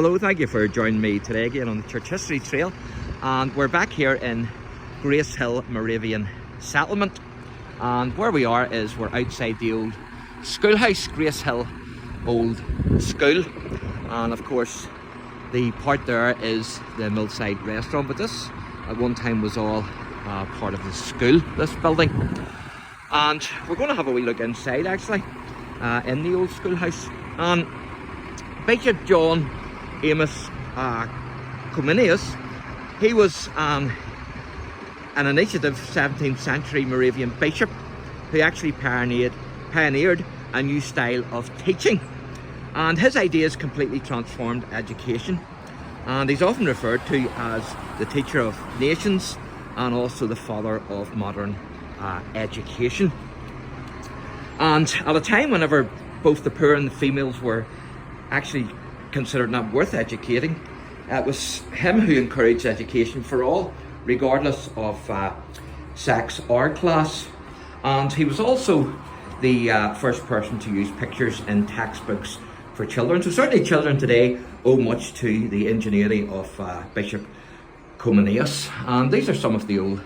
Hello, thank you for joining me today again on the Church History Trail, and we're back here in GRACEHIll Moravian Settlement, and where we are is we're outside the old schoolhouse, GRACEHIll Old School, and of course the part there is the Millside Restaurant, but this at one time was all part of the school, this building, and we're going to have a wee look inside actually in the old schoolhouse. And Bishop John Amos Comenius, he was an initiative 17th century Moravian bishop who actually pioneered a new style of teaching, and his ideas completely transformed education, and he's often referred to as the teacher of nations and also the father of modern education. And at a time whenever both the poor and the females were actually considered not worth educating, it was him who encouraged education for all, regardless of sex or class. And he was also the first person to use pictures in textbooks for children. So certainly children today owe much to the ingenuity of Bishop Comenius. And these are some of the old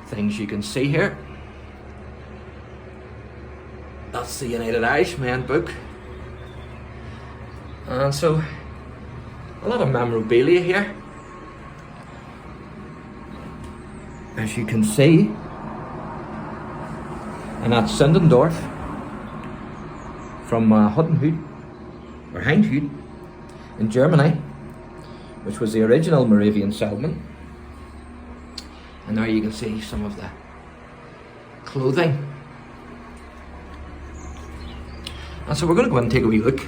things you can see here. That's the United Irishmen book. And so, a lot of memorabilia here, as you can see, and that's Sindendorf from Huttenhut, or Heinhut, in Germany, which was the original Moravian settlement. And there you can see some of the clothing. And so we're going to go and take a wee look.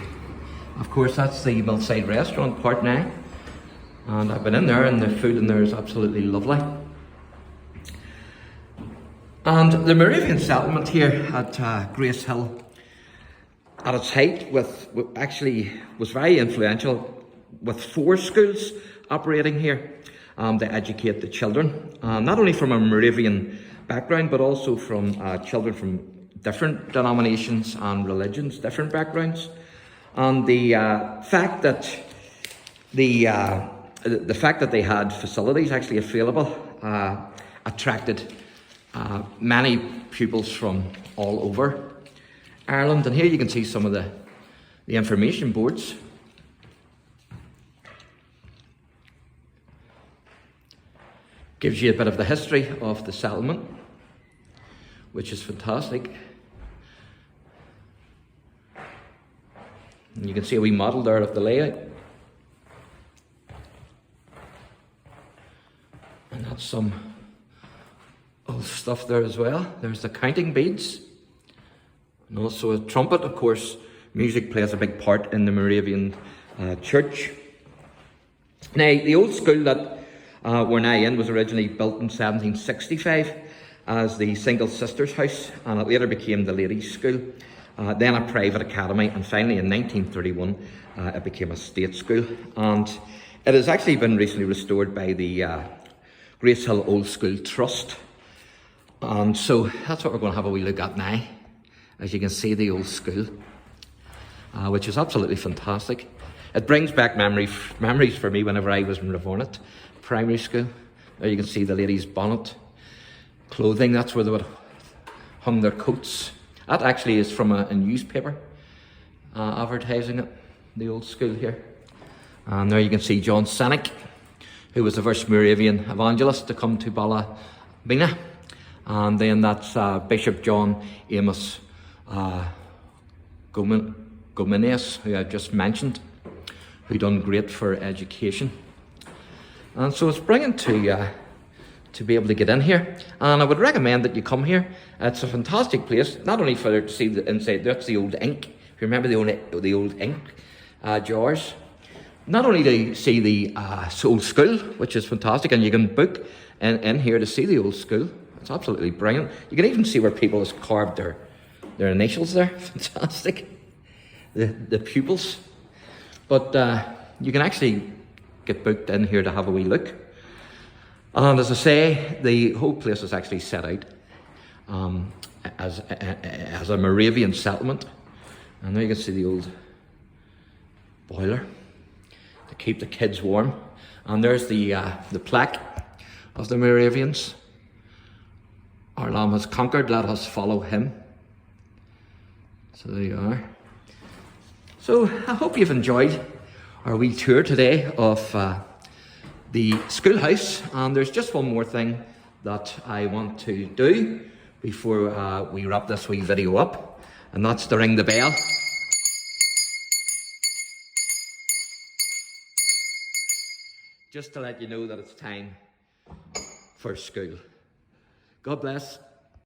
Of course, that's the Millside Restaurant part now, and I've been in there and the food in there is absolutely lovely. And the Moravian settlement here at GRACEHIll at its height actually was very influential, with 4 schools operating here to educate the children, not only from a Moravian background but also from children from different denominations and religions, different backgrounds. And the fact that they had facilities actually available attracted many pupils from all over Ireland. And here you can see some of the information boards. Gives you a bit of the history of the settlement, which is fantastic. And you can see a wee model there of the layout. And that's some old stuff there as well. There's the counting beads. And also a trumpet. Of course, music plays a big part in the Moravian church. Now, the old school that we're now in was originally built in 1765 as the Single Sisters House, and it later became the ladies' school. Then a private academy, and finally in 1931 it became a state school, and it has actually been recently restored by the GRACEHIll Old School Trust. And so that's what we're going to have a wee look at now. As you can see, the old school, which is absolutely fantastic. It brings back memories for me whenever I was in Ravornit Primary School. There you can see the ladies' bonnet, clothing, that's where they would hung their coats. That actually is from a newspaper advertising it, the old school here. And there you can see John Sennick, who was the first Moravian evangelist to come to Ballabina. And then that's Bishop John Amos Comenius, who I just mentioned, who done great for education. And so it's brilliant to be able to get in here, and I would recommend that you come here. It's a fantastic place, not only for to see the inside. That's the old ink. If you remember the old ink jars. Not only to see the old school, which is fantastic, and you can book in here to see the old school. It's absolutely brilliant. You can even see where people have carved their initials there. Fantastic. The pupils. But you can actually get booked in here to have a wee look. And as I say, the whole place is actually set out as a Moravian settlement. And there you can see the old boiler, the keep the kids warm. And there's the plaque of the Moravians. Our Lamb has conquered, let us follow him. So there you are. So I hope you've enjoyed our wee tour today of the schoolhouse. And there's just one more thing that I want to do before we wrap this wee video up, and that's to ring the bell. Just to let you know that it's time for school. God bless.